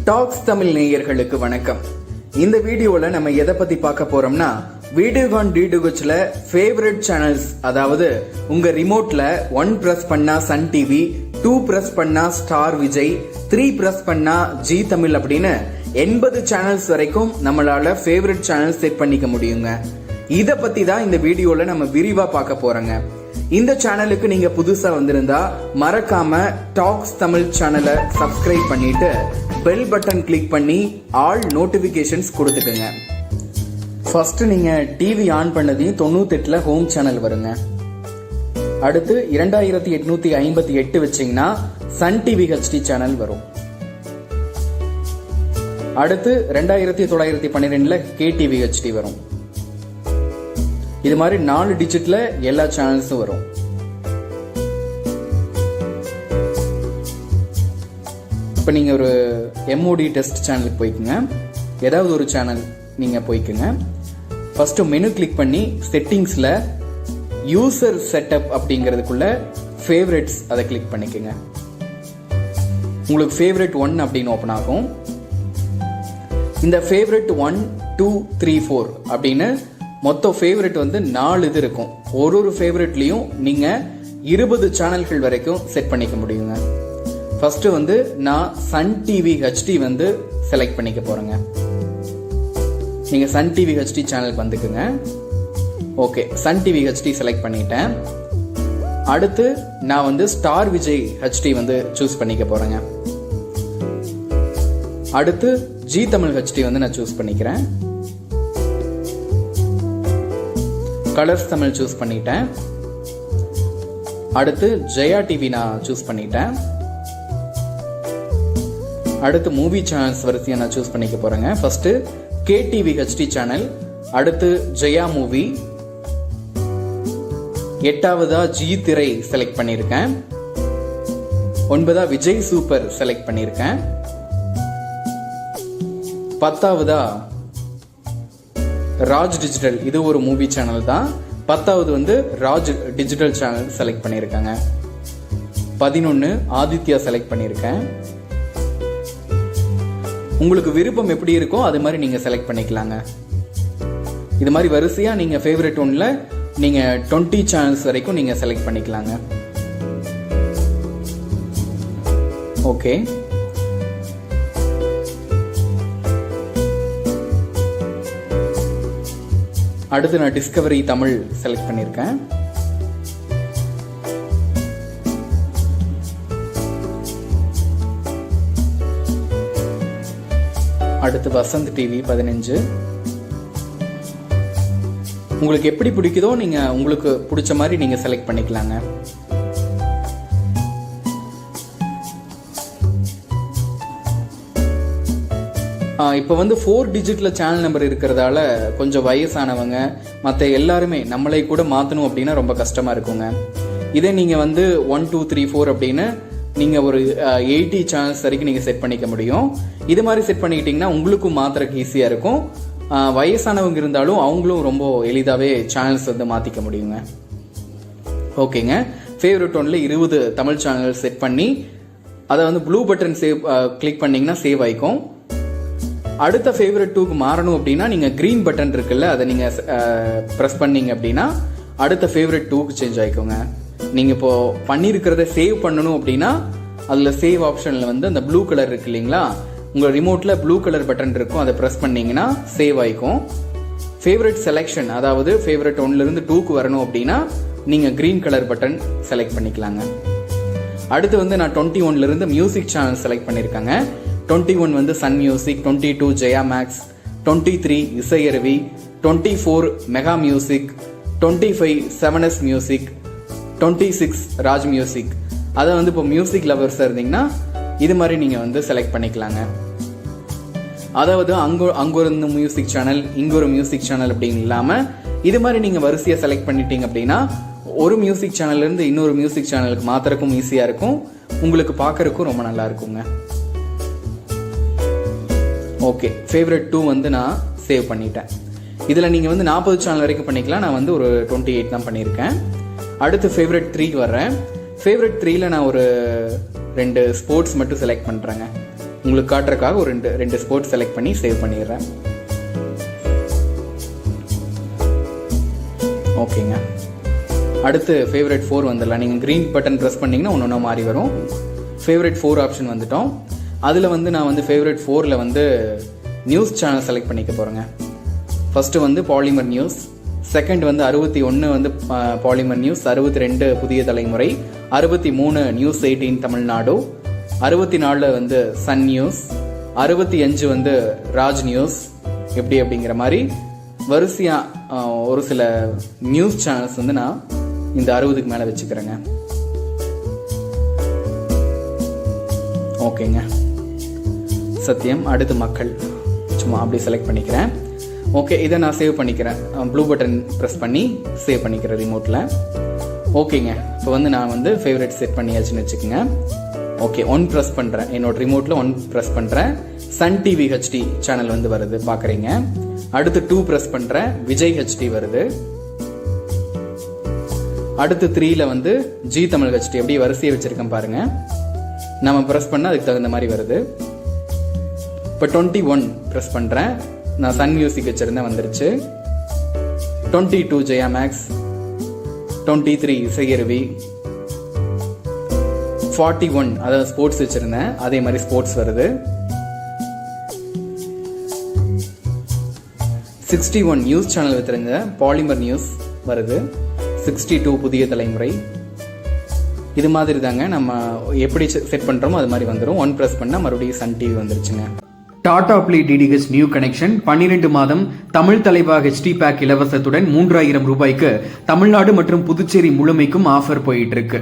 Tax Tamil நேயர்களுக்கு வணக்கம். இந்த வீடியோல நம்ம எதை பத்தி பார்க்க போறோம்னா, வீடியோகான் டிடிஹெச்ல ஃபேவரட் சேனல்ஸ், அதாவது உங்க ரிமோட்ல 1 பிரஸ் பண்ணா சன் டிவி, 2 பிரஸ் பண்ணா ஸ்டார் விஜய், 3 பிரஸ் பண்ணா ஜி தமிழ் அப்படின்னு 80 சேனல்ஸ் வரைக்கும் நம்மளால ஃபேவரட் சேனல்ஸ் செட் பண்ணிக்க முடியுங்க. இத பத்தி தான் இந்த வீடியோல நம்ம விரிவா பார்க்க போறோங்க. இந்த சேனலுக்கு நீங்க புதுசா வந்திருந்தா மறக்காம டாக்ஸ் தமிழ் சேனலை சப்ஸ்கிரைப் பண்ணிட்டு பெல் பட்டன் கிளிக் பண்ணி ஆல் நோட்டிபிகேஷன்ஸ் கொடுத்துக்குங்க. ஃபர்ஸ்ட் நீங்க டிவி ஆன் பண்ணதையும் 98ல ஹோம் சேனல் வருங்க. அடுத்து 2858 வச்சீங்கன்னா சன் டிவி ஹெச்டி சேனல் வரும். அடுத்து 2912ல கே டிவி ஹெச்டி வரும். இது மாதிரி 4 டிஜிட்ல எல்லா சேனல்ஸும் வரும். இப்ப நீங்க ஒரு எம்ஓடி டெஸ்ட் சேனலுக்கு போய்க்குங்க. ஏதாவது ஒரு சேனல் நீங்க போய்க்குங்க. ஃபர்ஸ்ட் மெனு கிளிக் பண்ணி செட்டிங்ஸ்ல யூசர் செட்டப் அப்படிங்கிறதுக்குள்ள ஃபேவரட்ஸ் அதை கிளிக் பண்ணிக்கோங்க. உங்களுக்கு ஃபேவரட் 1 அப்படின்னு ஓபன் ஆகும். இந்த ஃபேவரட் 1, 2, 3, 4 அப்படின்னு மொத்தம் ஃபேவரட் 4 இது இருக்கும். ஒரு ஃபேவரட்லயும் நீங்க 20 சேனல்கள் வரைக்கும் செட் பண்ணிக்க முடியுங்க. ஃபர்ஸ்ட் நான் சன் டிவி ஹெச்டி செலக்ட் பண்ணிக்க போறேங்க. நீங்க சன் டிவி ஹெச்டி சேனலுக்கு வந்துக்குங்க. Okay, Sun TV HD select பண்ணிட்டேன். அடுத்து நான் ஸ்டார் விஜய் ஹெச்டி சூஸ் பண்ணிக்க போறேங்க. அடுத்து ஜி தமிழ் ஹெச்டி நான் சூஸ் பண்ணிக்கிறேன். கலர்ஸ் தமிழ் சூஸ் பண்ணிட்டேன். அடுத்து ஜெயா டிவி நான் சூஸ் பண்ணிட்டேன். அடுத்து மூவி சேனல்ஸ் வரிசையை நான் சூஸ் பண்ணிக்க போறேங்க. First K TV HD channel, அடுத்து ஜெயா மூவி, 8வதா ஜி திரை செலக்ட் பண்ணிருக்கேன். 9வதா விஜய் சூப்பர் செலக்ட் பண்ணிருக்கேன். 10வதா ராஜ் டிஜிட்டல், இது ஒரு மூவி சேனல் தான். 10வது ராஜ் டிஜிட்டல் சேனல் செலக்ட் பண்ணிருக்காங்க. 11 ஆதித்யா செலக்ட் பண்ணிருக்கேன். உங்களுக்கு விருப்பம் எப்படி இருக்கோ அது மாதிரி நீங்க செலக்ட் பண்ணிக்கலாங்க. இது மாதிரி வரிசையா நீங்க ஃபேவரட் 1ல நீங்க 20 சேனல்ஸ் வரைக்கும் நீங்க செலக்ட் பண்ணிக்கலாங்க. ஓகே, அடுத்து நான் டிஸ்கவரி தமிழ் செலக்ட் பண்ணிருக்கேன். அடுத்து வசந்த் டிவி 15. உங்களுக்கு எப்படி பிடிக்குதோ நீங்க உங்களுக்கு பிடிச்ச மாதிரி நீங்க செலக்ட் பண்ணிக்கலாங்க. இப்போ 4 டிஜிட்ல சேனல் நம்பர் இருக்கிறதால கொஞ்சம் வயசானவங்க மற்ற எல்லாருமே நம்மளை கூட மாற்றணும் அப்படின்னா ரொம்ப கஷ்டமா இருக்குங்க. இதே நீங்க 1, 2, 3, 4 அப்படின்னு நீங்க ஒரு 80 சேனல்ஸ் வரைக்கும் நீங்க செட் பண்ணிக்க முடியும். இது மாதிரி செட் பண்ணிக்கிட்டீங்கன்னா உங்களுக்கும் மாத்திரக்கு ஈஸியா இருக்கும். வயசானவங்க இருந்தாலும் அவங்களும் ரொம்ப எளிதாவே சேனல்ஸ் மாத்திக்க முடியுங்க. ஓகேங்க, ஃபேவரட் 1ல 20 தமிழ் சேனல் செட் பண்ணி அதை ப்ளூ பட்டன் சேவ் கிளிக் பண்ணீங்கன்னா சேவ் ஆயிக்கும். அடுத்த ஃபேவரட் 2க்கு மாறணும் அப்படின்னா நீங்க கிரீன் பட்டன் இருக்குல்ல, அதை நீங்க பிரஸ் பண்ணீங்க அப்படின்னா அடுத்த ஃபேவரட் 2க்கு சேஞ்ச் ஆயிக்கோங்க. நீங்க இப்போ பண்ணிருக்கிறத சேவ் பண்ணணும் அப்படின்னா அதுல சேவ் ஆப்ஷன்ல அந்த ப்ளூ கலர் இருக்கு இல்லைங்களா, உங்க ரிமோட்ல ப்ளூ கலர் பட்டன் இருக்கும், அதை பிரஸ் பண்ணீங்கன்னா சேவ் ஆயிக்கும். ஃபேவரட் செலக்ஷன், அதாவது ஃபேவரட் 1ல இருந்து 2க்கு வரணும் அப்படின்னா நீங்க கிரீன் கலர் பட்டன் செலக்ட் பண்ணிக்கலாங்க. அடுத்து நான் 21ல இருந்து மியூசிக் சேனல் செலக்ட் பண்ணிருக்காங்க. 21 Sun music, 22 Jaya Max, 23 Isaiaruvi, 24 mega music, 25 7S music, 26 Raj music. அதை இப்போ மியூசிக் லவர்ஸ் இருந்தீங்கன்னா இது மாதிரி நீங்க செலக்ட் பண்ணிக்கலாங்க. அதாவது அங்க ஒரு மியூசிக் சேனல், இங்க ஒரு மியூசிக் சேனல் அப்படின்னு இல்லாம இது மாதிரி நீங்க வரிசையா செலக்ட் பண்ணிட்டீங்க அப்படின்னா ஒரு மியூசிக் சேனல்ல இருந்து இன்னொரு மியூசிக் சேனலுக்கு மாத்திரக்கும் ஈஸியா இருக்கும், உங்களுக்கு பார்க்கறதுக்கும் ரொம்ப நல்லா இருக்குங்க. ஓகே, ஃபேவரட் 2 நான் சேவ் பண்ணிட்டேன். இதுல நீங்க 40 சேனல் வரைக்கும் பண்ணிக்கலாம். நான் ஒரு 28 தான் பண்ணியிருக்கேன். அடுத்து ஃபேவரட் 3க்கு வர்றேன். ஃபேவரட் 3ல நான் ஒரு 2 ஸ்போர்ட்ஸ் மட்டும் செலக்ட் பண்றேங்க. உங்களுக்கு காட்டுறதுக்காக ஒரு ரெண்டு ஸ்போர்ட்ஸ் செலக்ட் பண்ணி சேவ் பண்ணிடுறேன். ஓகேங்க. அடுத்து ஃபேவரட் 4 வந்துடலாம். நீங்கள் க்ரீன் பட்டன் ப்ரெஸ் பண்ணிங்கன்னா ஒன்று மாறி வரும். ஃபேவரட் 4 ஆப்ஷன் வந்துட்டோம். அதில் வந்து நான் வந்து ஃபேவரட் 4ல் வந்து நியூஸ் சேனல் செலக்ட் பண்ணிக்க போகிறேங்க. ஃபஸ்ட்டு வந்து பாலிமர் நியூஸ், செகண்ட் வந்து 61 வந்து பாலிமர் நியூஸ், 62 புதிய தலைமுறை, 63 நியூஸ் 18 தமிழ்நாடு, 64 வந்து சன் நியூஸ், 65 வந்து ராஜ் நியூஸ். எப்படி அப்படிங்கிற மாதிரி வரிசையாக ஒரு சில நியூஸ் சேனல்ஸ் வந்து நான் இந்த 60க்கு மேலே வச்சுக்கிறேங்க. ஓகேங்க. சத்தியம், அடுத்து மக்கள், சும்மா அப்படி செலக்ட் பண்ணிக்கிறேன். ஓகே, இதை நான் சேவ் பண்ணிக்கிறேன். ப்ளூ பட்டன் ப்ரெஸ் பண்ணி சேவ் பண்ணிக்கிறேன் ரிமோட்டில். ஓகேங்க. இப்போ வந்து நான் வந்து ஃபேவரட் செட் பண்ணியாச்சுன்னு வச்சுக்கோங்க. ஓகே, 1 ப்ரெஸ் பண்ணுறேன். என்னோட ரிமோட்டில் 1 ப்ரெஸ் பண்ணுறேன். சன் டிவி ஹெச்டி சேனல் வந்து வருது, பார்க்குறீங்க. அடுத்து 2 ப்ரெஸ் பண்ணுறேன். விஜய் ஹெச்டி வருது. அடுத்து 3ல வந்து ஜி தமிழ் ஹெச்டி, எப்படி வரிசையை வச்சிருக்கேன் பாருங்க. நம்ம ப்ரெஸ் பண்ணால் அதுக்கு தகுந்த மாதிரி வருது. இப்போ 21 ப்ரெஸ் பண்ணுறேன். நான் சன் மியூசிக் வச்சிருந்தேன், வந்துருச்சு. 22 ஜெயா மேக்ஸ், 23 இசையருவி, 41 அதாவது ஸ்போர்ட்ஸ் வச்சிருந்தேன், அதே மாதிரி ஸ்போர்ட்ஸ் வருது. 61 நியூஸ் சேனல் வச்சிருந்தேன், பாலிமர் நியூஸ் வருது. 62 புதிய தலைமுறை. இது மாதிரி தாங்க நம்ம எப்படி செட் பண்றோமோ அது மாதிரி வந்துடும். 1 ப்ரெஸ் பண்ணா மறுபடியும் சன் டிவி வந்துருச்சுங்க. Tata play DTH new connection 12 மாதம் தமிழ் தலைவா ஹெச்டி பேக் இலவசத்துடன் 3000 ரூபாய்க்கு தமிழ்நாடு மற்றும் புதுச்சேரி முழுமைக்கும் ஆஃபர் போயிட்டு இருக்கு.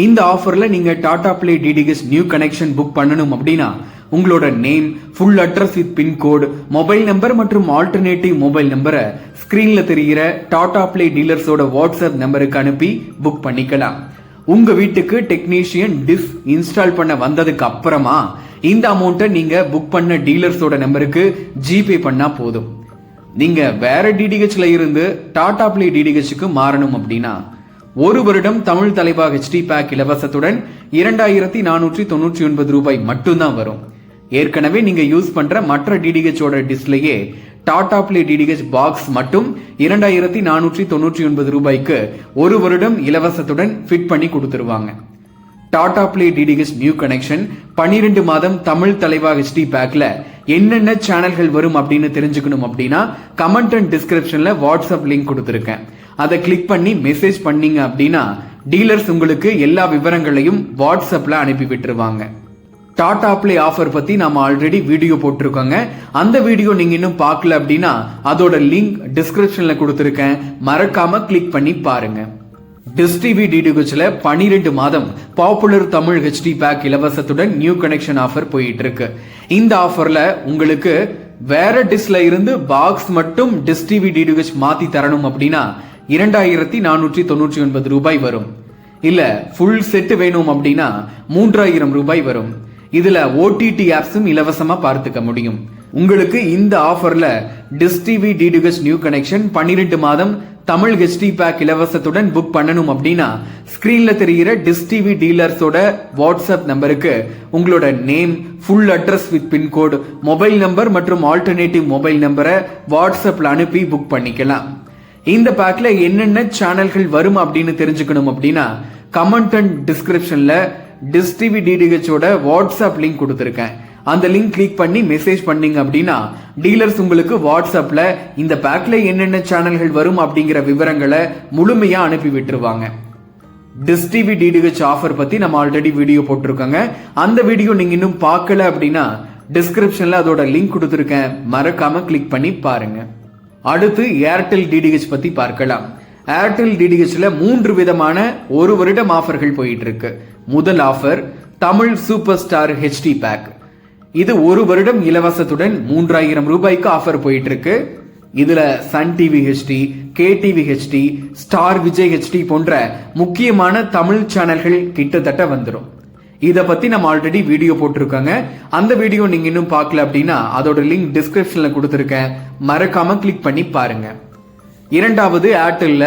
இந்த ஆஃபர்ல நீங்க Tata play DTH new connection book பண்ணணும் அப்படின்னா உங்களோட name, full address with pincode, mobile number மற்றும் ஆல்டர்னேட்டிவ் மொபைல் நம்பரை ஸ்கிரீன்ல தெரிகிற டாடா பிளே டீலர்ஸோட வாட்ஸ்அப் நம்பருக்கு அனுப்பி புக் பண்ணிக்கலாம். உங்க வீட்டுக்கு டெக்னீஷியன் டிஷ் இன்ஸ்டால் பண்ண வந்ததுக்கு அப்புறமா இந்த அமௌண்ட்டை நீங்க புக் பண்ண டீலர்ஸோட நம்பருக்கு ஜிபே பண்ணா போதும். நீங்க வேற டிடிஹெச்ல இருந்து டாடா பிளே டிடிஹெச்சுக்கு மாறணும் அப்படின்னா 1 வருடம் தமிழ் தலைவா ஹெச்டி பேக் இலவசத்துடன் 2499 ரூபாய் மட்டும்தான் வரும். ஏற்கனவே நீங்க யூஸ் பண்ற மற்ற டிடிஹெச்சோட டிஸ்லயே டாடா பிளே டிடிஹெச் பாக்ஸ் மட்டும் 2499 ரூபாய்க்கு 1 வருடம் இலவசத்துடன் ஃபிட் பண்ணி கொடுத்துருவாங்க. Tata play DTH new connection 12 மாதம் தமிழ் தலைவா ஹெச்டி பேக்ல என்னென்ன சேனல்கள் வரும் அப்படின்னு தெரிஞ்சுக்கணும் அப்படின்னா கமெண்ட் அண்ட் டிஸ்கிரிப்ஷன்ல வாட்ஸ்அப் லிங்க் கொடுத்துருக்கேன். அதை கிளிக் பண்ணி மெசேஜ் பண்ணீங்க அப்படின்னா டீலர்ஸ் உங்களுக்கு எல்லா விவரங்களையும் வாட்ஸ்அப்ல அனுப்பி விட்டுருவாங்க. டாடா பிளே ஆஃபர் பத்தி நாம ஆல்ரெடி வீடியோ போட்டிருக்கோங்க. அந்த வீடியோ நீங்க இன்னும் பார்க்கல அப்படின்னா அதோட லிங்க் டிஸ்கிரிப்ஷன்ல கொடுத்திருக்கேன், மறக்காம கிளிக் பண்ணி பாருங்க. டிஷ் டிவி டிடிஹெச்ல 12 மாதம் பாப்புலர் தமிழ் ஹெச்டி பேக் இலவசத்துடன் நியூ கனெக்ஷன் ஆஃபர் போயிட்டு இருக்கு. இந்த ஆஃபர்ல உங்களுக்கு வேற டிஷ்ல இருந்து பாக்ஸ் மட்டும் டிஷ் டிவி டிடிஹெச் மாத்தி தரணும் அப்படின்னா 2499 ரூபாய் வரும். இல்ல ஃபுல் செட் வேணும் அப்படின்னா 3000 ரூபாய் வரும். இதுல ஓடிடி ஆப்ஸும் இலவசமா பார்த்துக்க முடியும். உங்களுக்கு இந்த ஆஃபர்ல dish TV DTH new connection 12 மாதம் தமிழ் ஹெச்டி பேக் இலவசத்துடன் புக் பண்ணணும் அப்படின்னா ஸ்கிரீன்ல தெரிகிற டிஷ் டிவி டீலர்ஸோட வாட்ஸ்அப் நம்பருக்கு உங்களோட name, full address with pincode, mobile number மற்றும் ஆல்டர்னேட்டிவ் மொபைல் நம்பரை வாட்ஸ்அப்ல அனுப்பி புக் பண்ணிக்கலாம். இந்த பேக்ல என்னென்ன சேனல்கள் வரும் அப்படின்னு தெரிஞ்சுக்கணும் அப்படின்னா கமெண்ட் அண்ட் டிஸ்கிரிப்ஷன்ல டிஷ் டிவி டிடிஹெச்சோட வாட்ஸ்அப் லிங்க் கொடுத்திருக்கேன். அந்த லிங்க் கிளிக் பண்ணி மெசேஜ் பண்ணீங்க அப்படின்னா டீலர்ஸ் உங்களுக்கு வாட்ஸ்அப்ல இந்த பேக்ல என்னென்ன சேனல்கள் வரும் அப்படிங்கிற விவரங்களை முழுமையா அனுப்பி விட்டுருவாங்க. டிஷ் டிவி டிடிஹெச் ஆஃபர் பத்தி நம்ம ஆல்ரெடி வீடியோ போட்டிருக்கோங்க. அந்த வீடியோ நீங்க இன்னும் பார்க்கல அப்படின்னா டிஸ்கிரிப்ஷன்ல அதோட லிங்க் கொடுத்திருக்கேன், மறக்காம கிளிக் பண்ணி பாருங்க. அடுத்து ஏர்டெல் டிடிஹெச் பத்தி பார்க்கலாம். ஏர்டெல் டிடிஹெச்ல 3 விதமான 1 வருடம் ஆஃபர்கள் போயிட்டு இருக்கு. முதல் offer Tamil super star HD back. இது 1 வருடம் இலவசத்துடன் 3000 ரூபாய்க்கு ஆஃபர் போயிட்டு இருக்கு. இதுல Sun TV HD, KTV HD, Star Vijay HD போன்ற முக்கியமான தமிழ் சேனல்கள் கிட்டத்தட்ட வந்துடும். இத பத்தி நம்ம ஆல்ரெடி வீடியோ போட்டிருக்காங்க. அந்த வீடியோ நீங்க இன்னும் பார்க்கல அப்படின்னா அதோட லிங்க் டிஸ்கிரிப்ஷன்ல கொடுத்திருக்கேன், மறக்காம கிளிக் பண்ணி பாருங்க. இரண்டாவது ஏர்டெல்ல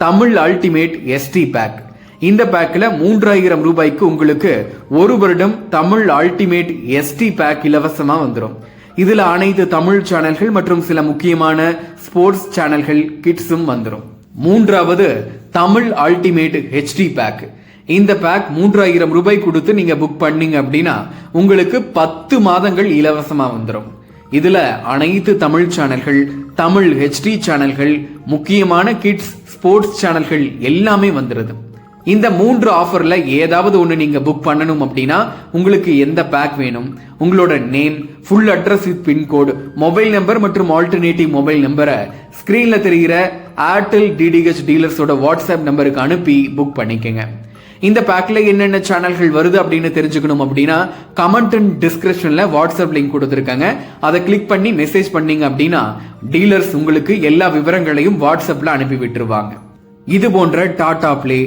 தமிழ் அல்டிமேட் எஸ்டி பேக். இந்த பேக்ல 3000 ரூபாய்க்கு உங்களுக்கு ஒரு வருடம் தமிழ் அல்டிமேட் எஸ்டி பேக் இலவசமா வந்துடும். இதுல அனைத்து தமிழ் சேனல்கள் மற்றும் சில முக்கியமான ஸ்போர்ட்ஸ் சேனல்கள் கிட்ஸும் வந்துடும். மூன்றாவது தமிழ் அல்டிமேட் ஹெச்டி பேக். இந்த பேக் 3000 ரூபாய் கொடுத்து நீங்க புக் பண்ணீங்க அப்படின்னா உங்களுக்கு 10 மாதங்கள் இலவசமா வந்துடும். இதுல அனைத்து தமிழ் சேனல்கள், தமிழ் ஹெச்டி சேனல்கள், முக்கியமான கிட்ஸ் ஸ்போர்ட்ஸ் சேனல்கள் எல்லாமே வந்துருது. இந்த 3 ஆஃபர்ல ஏதாவது ஒண்ணு நீங்க புக் பண்ணணும் அப்படின்னா உங்களுக்கு எந்த பேக் வேணும், உங்களோட name, full address with pincode, mobile number மற்றும் ஆல்டர்னேட்டிவ் மொபைல் நம்பரை ஸ்கிரீன்ல தெரிகிற ஏர்டெல் டிடிஹெச் டீலர்ஸோட வாட்ஸ்அப் நம்பருக்கு அனுப்பி புக் பண்ணிக்கங்க. இந்த பேக்ல என்னென்ன சேனல்கள் வருது அப்படின்னு தெரிஞ்சுக்கணும் அப்படின்னா கமெண்ட் அண்ட் டிஸ்கிரிப்ஷன்ல வாட்ஸ்அப் லிங்க் கொடுத்துருக்காங்க. அதை கிளிக் பண்ணி மெசேஜ் பண்ணீங்க அப்படின்னா டீலர்ஸ் உங்களுக்கு எல்லா விவரங்களையும் வாட்ஸ்அப்ல அனுப்பி விட்டுருவாங்க. இது போன்ற Tata play,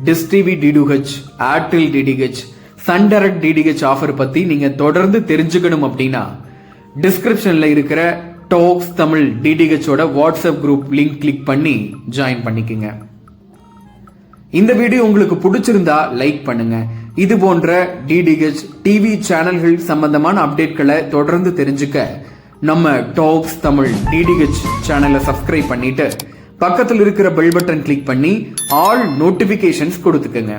dish TV DTH, Airtel DTH, Sun Direct DTH offer பத்தி நீங்க தொடர்ந்து தெரிஞ்சுக்கணும் அப்படின்னா டிஸ்கிரிப்ஷன்ல இருக்கிற டாக்ஸ் தமிழ் டிடிஹெச்சோட வாட்ஸ்அப் குரூப் லிங்க் கிளிக் பண்ணி ஜாயின் பண்ணிக்கங்க. இந்த வீடியோ உங்களுக்கு பிடிச்சிருந்தா லைக் பண்ணுங்க. இது போன்ற டிடிஹெச் டிவி சேனல்கள் சம்பந்தமான அப்டேட்களை தொடர்ந்து தெரிஞ்சுக்க நம்ம டாக்ஸ் தமிழ் டிடிஹெச் சேனலை சப்ஸ்கிரைப் பண்ணிட்டு பக்கத்தில் இருக்கிற பெல் பட்டன் கிளிக் பண்ணி ஆல் நோட்டிபிகேஷன்ஸ் கொடுத்துக்கங்க.